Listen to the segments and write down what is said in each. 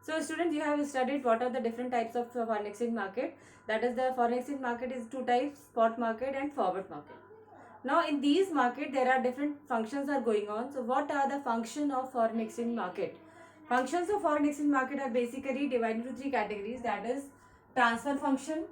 So students, you have studied what are the different types of foreign exchange market. That is, the foreign exchange market is two types: spot market and forward market. Now in these market there are different functions are going on. So what are the function of foreign exchange market? Functions of foreign exchange market are basically divided into three categories. That is transfer function,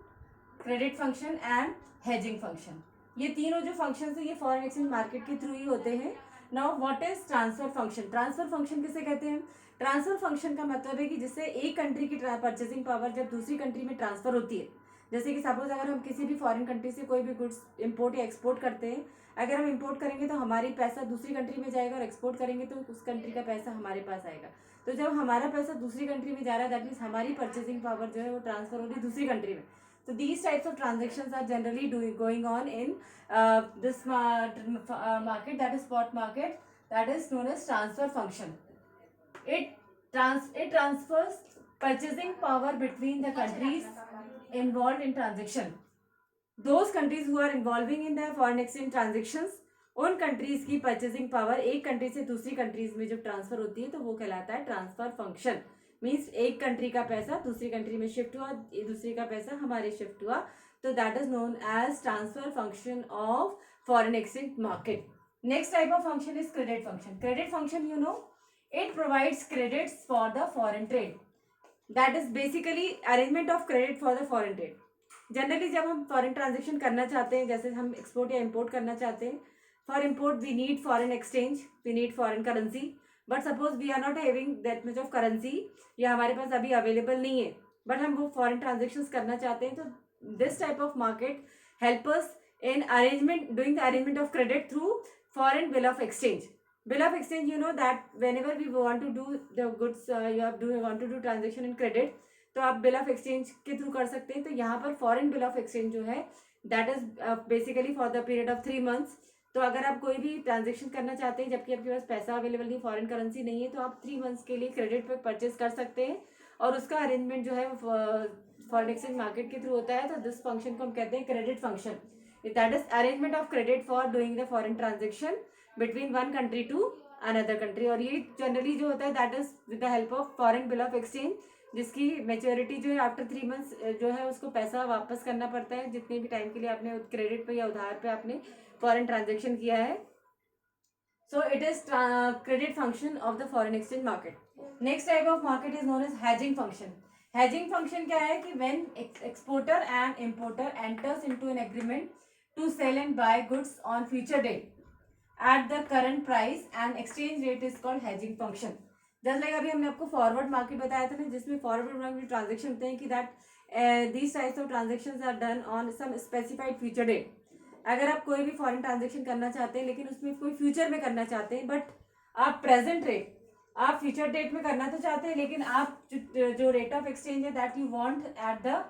credit function and hedging function. ये तीनों जो function है ये foreign exchange market के through ही होते हैं. Now what is transfer function? Transfer function किसे कहते हैं? ट्रांसफर फंक्शन का मतलब है कि जिससे एक कंट्री की परचेसिंग पावर जब दूसरी कंट्री में ट्रांसफर होती है, जैसे कि सपोज अगर हम किसी भी फॉरेन कंट्री से कोई भी गुड्स इंपोर्ट या एक्सपोर्ट करते हैं, अगर हम इंपोर्ट करेंगे तो हमारी पैसा दूसरी कंट्री में जाएगा और एक्सपोर्ट करेंगे तो उस कंट्री का पैसा हमारे पास आएगा. तो जब हमारा पैसा दूसरी कंट्री में जा रहा है, दैट मीन्स हमारी परचेसिंग पावर जो है वो ट्रांसफर हो रही है दूसरी कंट्री में. So these types of transactions are generally going on in this market, that is spot market, that is known as transfer function. It transfers purchasing power between the countries involved in transaction. Those countries who are involving in the foreign exchange transactions, उन countries की purchasing power एक country से दूसरी countries में जब transfer होती है तो वो कहलाता है ट्रांसफर फंक्शन. मीन्स एक कंट्री का पैसा दूसरी कंट्री में शिफ्ट हुआ, दूसरी का पैसा हमारे शिफ्ट हुआ, तो that is known as transfer function of foreign exchange market. Next type of function is credit function. Credit function, you know, it provides credits for the foreign trade. That is basically arrangement of credit for the foreign trade. Generally जब हम foreign transaction करना चाहते हैं, जैसे हम export या import करना चाहते हैं, for import we need foreign exchange, we need foreign currency. But suppose we are not having that much of currency, या हमारे पास अभी अवेलेबल नहीं है, बट हम वो फॉरेन ट्रांजेक्शन करना चाहते हैं, तो this type of market help us in arrangement, doing the arrangement of credit through foreign bill of exchange. Bill of exchange, you know that whenever we want to do the goods, you want to do transaction in credit, तो आप bill of exchange के through कर सकते हैं. तो यहाँ पर foreign bill of exchange जो है that is basically for the period of 3 months. तो अगर आप कोई भी ट्रांजेक्शन करना चाहते हैं जबकि आपके पास पैसा अवेलेबल नहीं, फॉरेन करेंसी नहीं है, तो आप 3 months के लिए क्रेडिट पे परचेज कर सकते हैं और उसका अरेंजमेंट जो है फॉरेन एक्सचेंज मार्केट के थ्रू होता है. तो दिस फंक्शन को हम कहते हैं credit function. That is arrangement of credit for doing the foreign transaction between one country to another country. और ये जनरली जो होता है that is with the help of foreign bill of exchange, जिसकी मेच्योरिटी जो है आफ्टर 3 months जो है उसको पैसा वापस करना पड़ता है जितने भी टाइम के लिए आपने क्रेडिट पे या उधार पे आपने फॉरेन ट्रांजेक्शन किया है. So it is credit function of the foreign exchange market. Next type of market is known as hedging function. Hedging function क्या है कि when exporter and importer enters into an agreement to sell and buy goods on future date at the current price and exchange rate is called hedging function. Just like अभी हमने आपको forward market बताया था ना, जिसमें forward market transaction होते हैं कि that these types of transactions are done on some specified future date. अगर आप कोई भी फॉरेन ट्रांजेक्शन करना चाहते हैं लेकिन उसमें कोई फ्यूचर में करना चाहते हैं, बट आप प्रेजेंट रेट आप फ्यूचर डेट में करना तो चाहते हैं, लेकिन आप जो रेट ऑफ एक्सचेंज है that you want eight the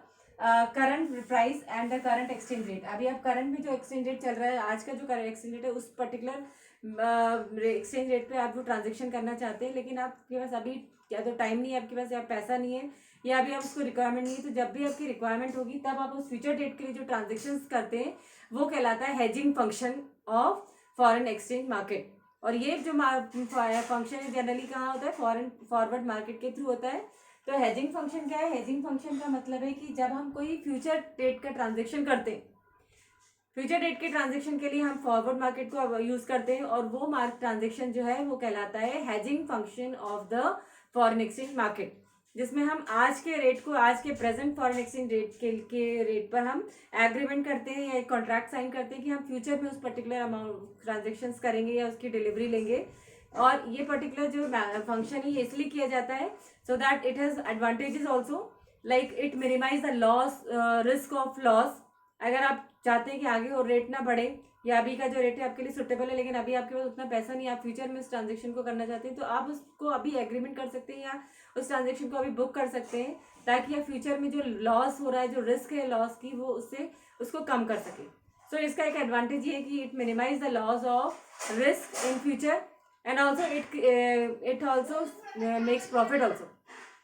current price and the current exchange rate. अभी आप करंट में जो एक्सचेंज रेट चल रहा है, आज का जो करंट एक्सचेंज रेट है, उस पर्टिकुलर एक्सचेंज रेट पे आप जो ट्रांजेक्शन करना चाहते हैं, लेकिन आपके पास अभी या तो टाइम नहीं है आपके पास, या पैसा नहीं है, या अभी आप उसको रिक्वायरमेंट नहीं है. तो जब भी आपकी रिक्वायरमेंट होगी तब आप उस फ्यूचर डेट के लिए जो ट्रांजेक्शन करते हैं वो कहलाता है hedging function of foreign exchange market. और ये जो फंक्शन है जनरली कहाँ होता है? फॉरवर्ड मार्केट के थ्रू होता है. तो हेजिंग फंक्शन क्या है? हेजिंग फंक्शन का मतलब है कि जब हम कोई फ्यूचर डेट का ट्रांजेक्शन करते हैं, फ्यूचर डेट के ट्रांजेक्शन के लिए हम फॉरवर्ड मार्केट को यूज करते हैं, और वो ट्रांजेक्शन जो है वो कहलाता है hedging function of the foreign exchange market, जिसमें हम आज के रेट को, आज के प्रेजेंट फॉरेन एक्सचेंज रेट के रेट पर हम एग्रीमेंट करते हैं या कॉन्ट्रैक्ट साइन करते हैं कि हम फ्यूचर में उस पर्टिकुलर अमाउंट ट्रांजेक्शन करेंगे या उसकी डिलीवरी लेंगे. और ये पर्टिकुलर जो फंक्शन है ये इसलिए किया जाता है so that it has advantages also, like it minimise the loss, risk of loss. अगर आप चाहते हैं कि आगे और रेट ना बढ़े, या अभी का जो रेट है आपके लिए सुटेबल है लेकिन अभी आपके पास उतना पैसा नहीं, आप फ्यूचर में उस ट्रांजेक्शन को करना चाहते हैं, तो आप उसको अभी एग्रीमेंट कर सकते हैं या उस ट्रांजेक्शन को अभी बुक कर सकते हैं, ताकि आप फ्यूचर में जो लॉस हो रहा है, जो रिस्क है लॉस की, वो उसको कम कर सके. सो इसका एक एडवांटेज ये है कि it minimise the loss of risk in future, and also it also makes profit also.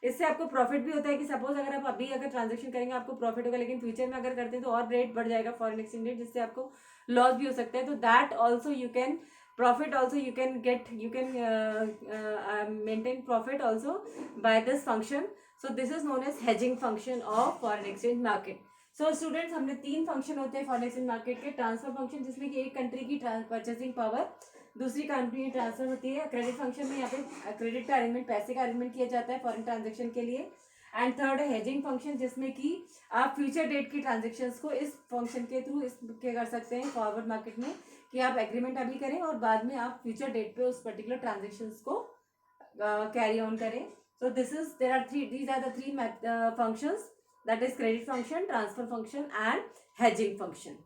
इससे आपको प्रॉफिट भी होता है कि सपोज अगर आप अभी अगर ट्रांजेक्शन करेंगे आपको प्रॉफिट होगा, लेकिन फ्यूचर में अगर करते हैं तो और रेट बढ़ जाएगा फॉरेन एक्सचेंज रेट, जिससे आपको लॉस भी हो सकता है. तो that also you can profit also you can get, you can maintain profit also by this function. So this is known as hedging function of foreign exchange market. So students, हमने 3 function होते हैं foreign exchange market के. Transfer function जिसमें कि एक country की purchasing power दूसरी country में ट्रांसफर होती है. क्रेडिट फंक्शन में यहाँ पे क्रेडिट का अरेंजमेंट, पैसे का अरेंजमेंट किया जाता है फॉरेन ट्रांजेक्शन के लिए. एंड थर्ड है हेजिंग फंक्शन, जिसमें कि आप फ्यूचर डेट की ट्रांजेक्शन्स को इस फंक्शन के थ्रू इस के कर सकते हैं फॉरवर्ड मार्केट में, कि आप एग्रीमेंट अभी करें और बाद में आप फ्यूचर डेट पे उस पर्टिकुलर ट्रांजेक्शन्स को कैरी ऑन करें. So these are the three functions, that is credit function, transfer function and hedging function.